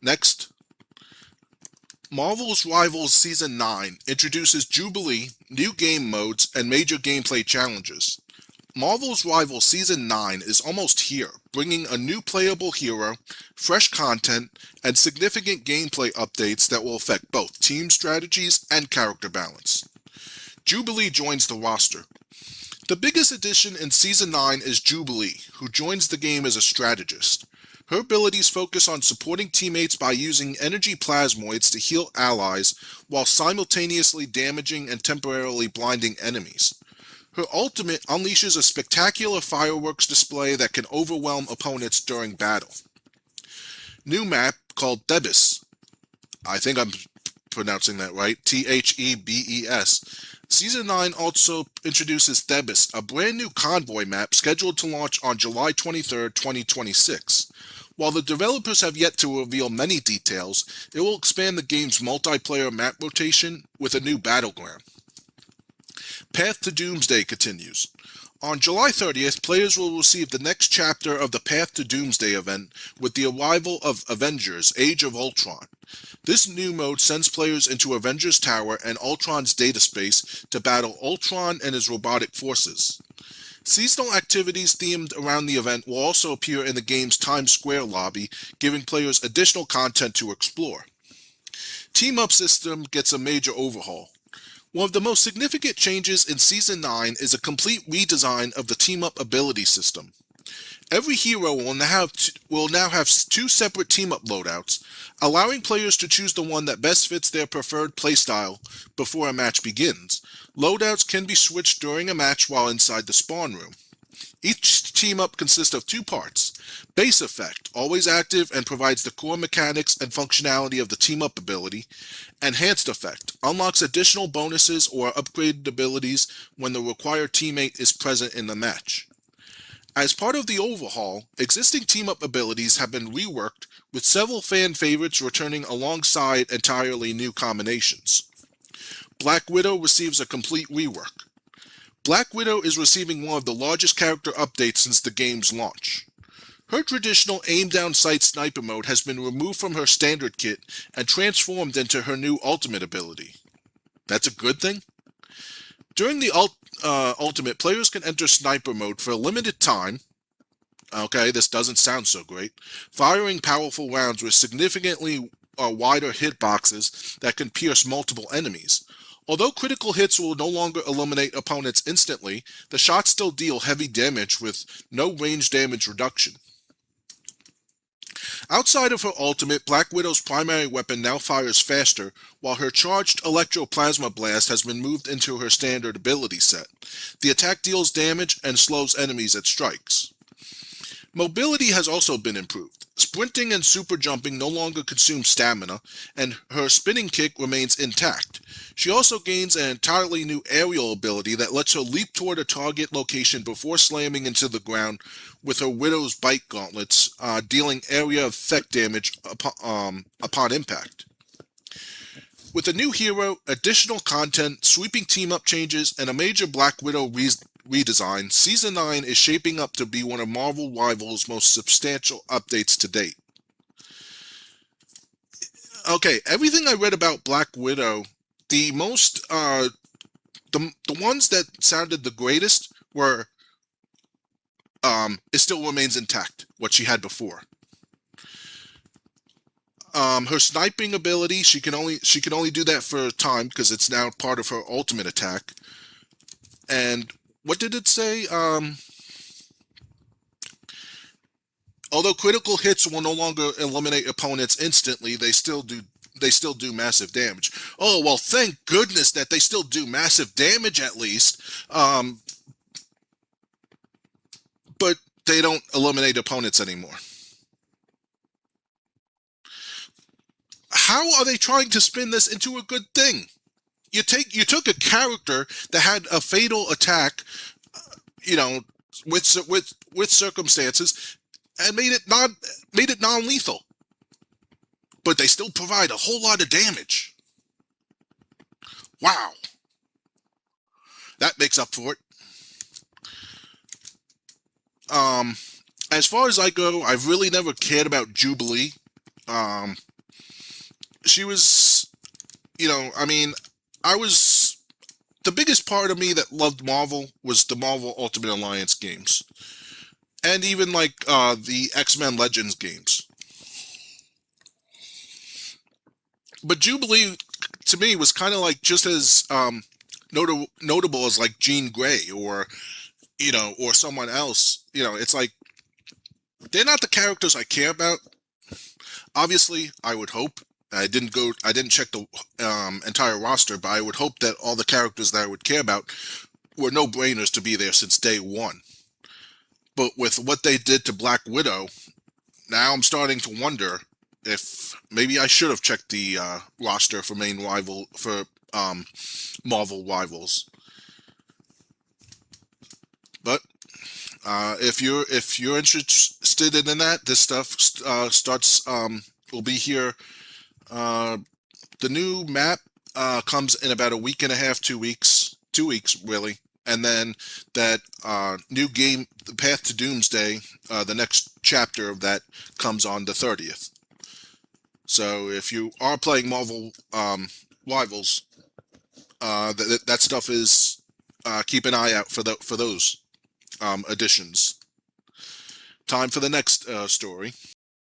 Next, Marvel's Rivals Season 9 introduces Jubilee, new game modes, and major gameplay challenges. Marvel's Rivals Season 9 is almost here, bringing a new playable hero, fresh content, and significant gameplay updates that will affect both team strategies and character balance. Jubilee joins the roster. The biggest addition in Season 9 is Jubilee, who joins the game as a strategist. Her abilities focus on supporting teammates by using energy plasmoids to heal allies while simultaneously damaging and temporarily blinding enemies. Her ultimate unleashes a spectacular fireworks display that can overwhelm opponents during battle. New map called Thebes. I think I'm pronouncing that right. Thebes. Season 9 also introduces Thebes, a brand new convoy map scheduled to launch on July 23, 2026. While the developers have yet to reveal many details, it will expand the game's multiplayer map rotation with a new battleground. Path to Doomsday continues. On July 30th, players will receive the next chapter of the Path to Doomsday event with the arrival of Avengers: Age of Ultron. This new mode sends players into Avengers Tower and Ultron's data space to battle Ultron and his robotic forces. Seasonal activities themed around the event will also appear in the game's Times Square lobby, giving players additional content to explore. Team Up system gets a major overhaul. One of the most significant changes in Season 9 is a complete redesign of the Team Up ability system. Every hero will now have two separate Team Up loadouts, allowing players to choose the one that best fits their preferred playstyle before a match begins. Loadouts can be switched during a match while inside the spawn room. Each team-up consists of two parts. Base Effect, always active and provides the core mechanics and functionality of the team-up ability. Enhanced Effect, unlocks additional bonuses or upgraded abilities when the required teammate is present in the match. As part of the overhaul, existing team-up abilities have been reworked, with several fan favorites returning alongside entirely new combinations. Black Widow receives a complete rework. Black Widow is receiving one of the largest character updates since the game's launch. Her traditional aim-down sight sniper mode has been removed from her standard kit and transformed into her new ultimate ability. That's a good thing? During the ultimate, players can enter sniper mode for a limited time. Okay, this doesn't sound so great. Firing powerful rounds with significantly wider hitboxes that can pierce multiple enemies. Although critical hits will no longer eliminate opponents instantly, the shots still deal heavy damage with no range damage reduction. Outside of her ultimate, Black Widow's primary weapon now fires faster, while her charged electroplasma blast has been moved into her standard ability set. The attack deals damage and slows enemies it strikes. Mobility has also been improved. Sprinting and super jumping no longer consume stamina, and her spinning kick remains intact. She also gains an entirely new aerial ability that lets her leap toward a target location before slamming into the ground with her Widow's Bite gauntlets, dealing area effect damage upon impact. With a new hero, additional content, sweeping team-up changes, and a major Black Widow redesign, Season 9 is shaping up to be one of Marvel Rivals' most substantial updates to date. Okay, everything I read about Black Widow, the ones that sounded the greatest were, it still remains intact, what she had before. Her sniping ability, she can only do that for a time because it's now part of her ultimate attack. And what did it say? Although critical hits will no longer eliminate opponents instantly, they still do massive damage. Oh, well, thank goodness that they still do massive damage at least. But they don't eliminate opponents anymore. How are they trying to spin this into a good thing? You took a character that had a fatal attack, with circumstances, and made it non-lethal, but they still provide a whole lot of damage. Wow, that makes up for it. As far as I go, I've really never cared about Jubilee. she was, I mean, I was the biggest part of me that loved Marvel was the Marvel Ultimate Alliance games, and even like the X-Men Legends games. But Jubilee to me was kind of like just as notable as like Jean Grey or or someone else. It's like they're not the characters I care about. Obviously, I would hope. I didn't check the entire roster, but I would hope that all the characters that I would care about were no-brainers to be there since day one. But with what they did to Black Widow, now I'm starting to wonder if maybe I should have checked the roster for main rival for Marvel rivals. But if you're interested in that, this stuff starts will be here. Uh, the new map comes in about a week and a half, 2 weeks, 2 weeks really, and then that new game, the Path to Doomsday, the next chapter of that comes on the 30th. So if you are playing Marvel rivals, that stuff is keep an eye out for those additions. Time for the next story.